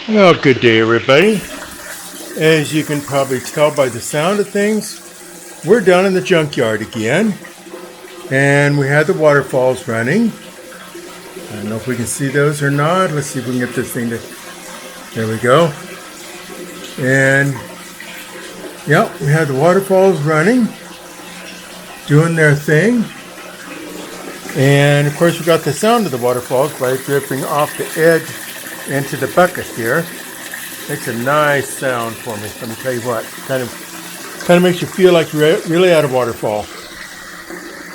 Well, good day, everybody. As you can probably tell by the sound of things, we're down in the junkyard again, and we had the waterfalls running. I don't know if we can see those or not. Let's see if we can get this thing to... There we go. And, yeah, we had the waterfalls running, doing their thing. And, of course, we got the sound of the waterfalls by dripping off the edge into the bucket here. Makes a nice sound for me. Let me tell you what, kind of makes you feel like you're really at a waterfall.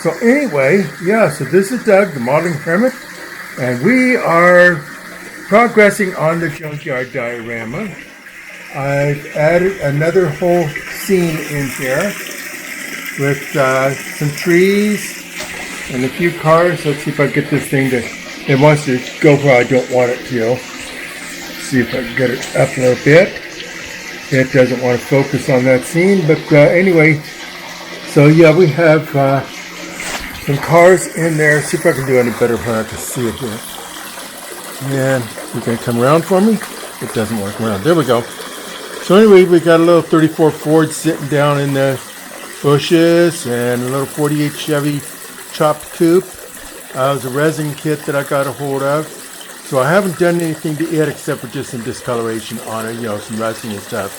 So anyway, yeah, so this is Doug, the modeling hermit, and we are progressing on the junkyard diorama. I've added another whole scene in here with some trees and a few cars. Let's see if I get this thing to, it wants to go where I don't want it to. See if I can get it up a little bit. It doesn't want to focus on that scene, but anyway, so yeah, we have some cars in there. See if I can do any better when I can see it here. And you can come around for me. It doesn't work around. There we go. So anyway, we got a little 34 Ford sitting down in the bushes and a little 48 Chevy chopped coupe. It was a resin kit that I got a hold of. So I haven't done anything to it except for just some discoloration on it, you know, some rusting and stuff.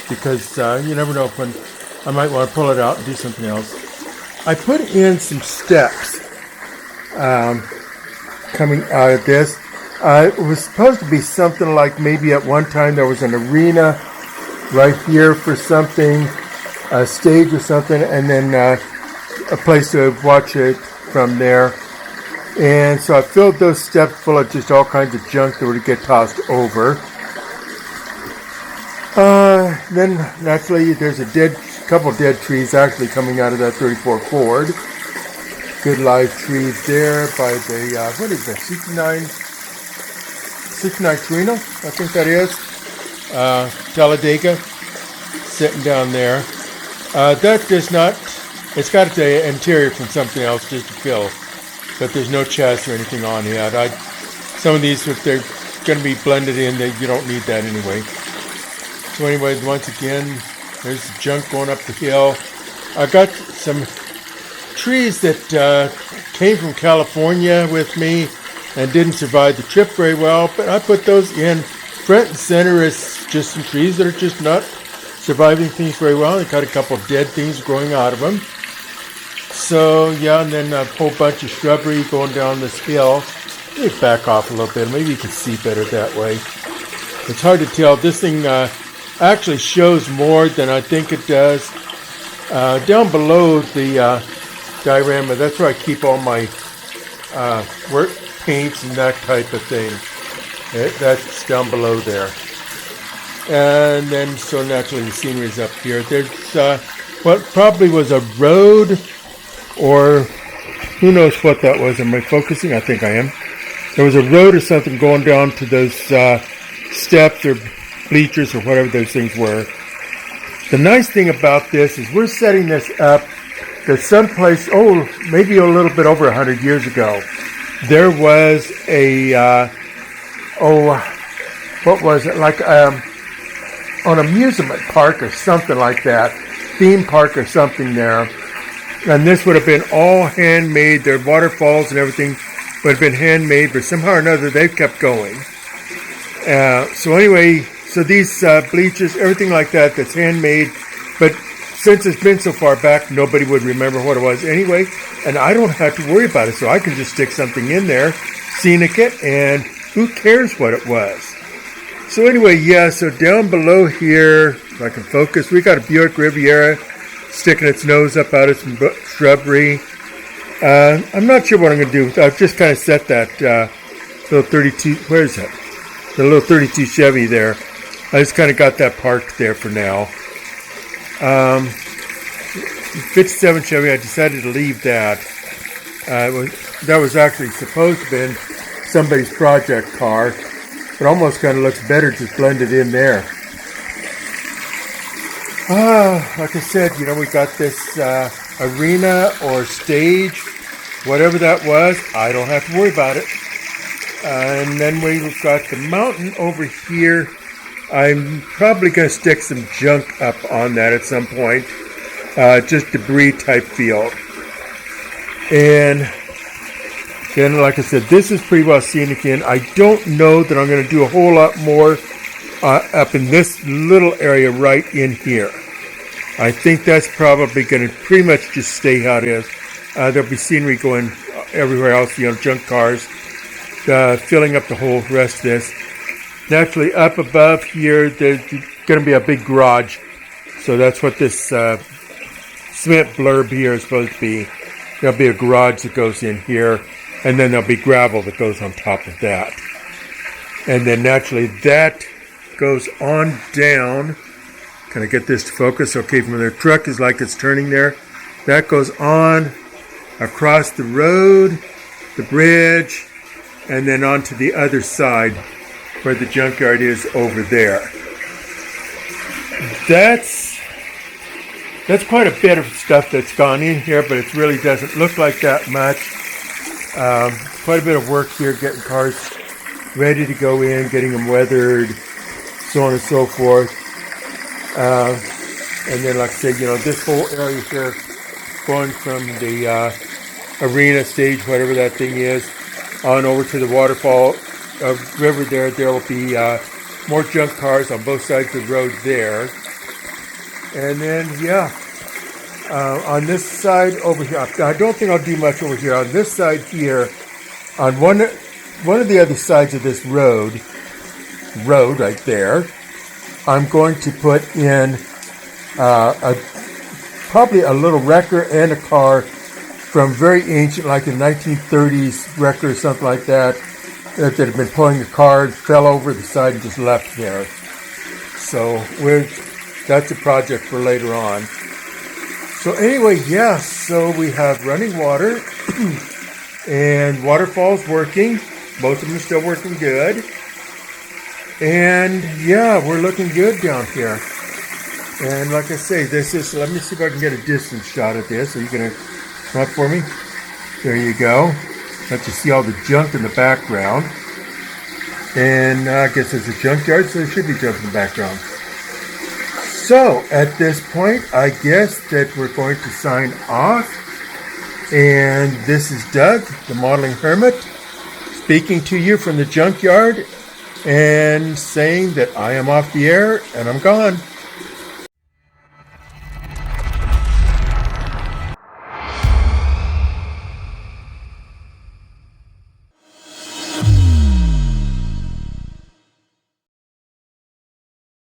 Because you never know when I might want to pull it out and do something else. I put in some steps coming out of this. It was supposed to be something like maybe at one time there was an arena right here for something, a stage or something, and then a place to watch it from there. And so I filled those steps full of just all kinds of junk that would get tossed over. Then naturally there's a couple dead trees actually coming out of that 34 Ford. Good live trees there by the, what is that, 69 Torino, I think that is. Talladega, sitting down there. That does not, it's got the interior from something else just to fill. But there's no chest or anything on yet. Some of these, if they're going to be blended in, you don't need that anyway. So anyway, once again, there's the junk going up the hill. I got some trees that came from California with me and didn't survive the trip very well, but I put those in front and center as just some trees that are just not surviving things very well. I got a couple of dead things growing out of them. So yeah, and then a whole bunch of shrubbery going down this hill. Let me back off a little bit. Maybe you can see better that way. It's hard to tell. This thing actually shows more than I think it does. Down below the diorama, that's where I keep all my work paints and that type of thing. That's down below there. And then, so naturally the scenery is up here. There's what probably was a road, or who knows what that was. Am I focusing? I think I am. There was a road or something going down to those steps or bleachers or whatever those things were. The nice thing about this is we're setting this up that someplace, maybe a little bit over 100 years ago, there was a, what was it? Like an amusement park or something like that. Theme park or something there. And this would have been all handmade. Their waterfalls and everything would have been handmade, but somehow or another they've kept going. So anyway, so these bleachers, everything like that, that's handmade. But since it's been so far back, nobody would remember what it was anyway. And I don't have to worry about it, so I can just stick something in there, scenic it, and who cares what it was. So anyway, yeah, so down below here, if I can focus, we got a Buick Riviera sticking its nose up out of some shrubbery. I'm not sure what I'm going to do. I've just kind of set that little 32, where is that? The little 32 Chevy there. I just kind of got that parked there for now. 57 Chevy, I decided to leave that. That was actually supposed to have been somebody's project car. It almost kind of looks better just blended in there. Like I said, you know, we got this arena or stage, whatever that was. I don't have to worry about it. And then we've got the mountain over here. I'm probably going to stick some junk up on that at some point. Just debris type feel. And then, like I said, this is pretty well scenic in. I don't know that I'm going to do a whole lot more up in this little area right in here. I think that's probably going to pretty much just stay how it is. There'll be scenery going everywhere else, junk cars, filling up the whole rest of this. Naturally, up above here, there's going to be a big garage. So that's what this cement blurb here is supposed to be. There'll be a garage that goes in here, and then there'll be gravel that goes on top of that. And then naturally, that goes on down. Can I get this to focus? Okay, from the truck is like it's turning there. That goes on across the road, the bridge, and then onto the other side where the junkyard is over there. That's quite a bit of stuff that's gone in here, but it really doesn't look like that much. Quite a bit of work here, getting cars ready to go in, getting them weathered, so on and so forth. And then, like I said, this whole area here, going from the arena stage, whatever that thing is, on over to the waterfall river there. There will be more junk cars on both sides of the road there. And then, on this side over here, I don't think I'll do much over here. On this side here, on one of the other sides of this road right there, I'm going to put in probably a little wrecker and a car from very ancient, like a 1930s wrecker or something like that, that had been pulling the car, fell over the side and just left there. So that's a project for later on. So anyway, so we have running water and waterfalls working. Both of them are still working good. And we're looking good down here. And like I say, let me see if I can get a distance shot of this. Are you going to come up for me? There you go. Let you see all the junk in the background. And I guess it's a junkyard, so there should be junk in the background. So at this point, I guess that we're going to sign off. And this is Doug, the Modeling Hermit, speaking to you from the junkyard and saying that I am off the air and I'm gone.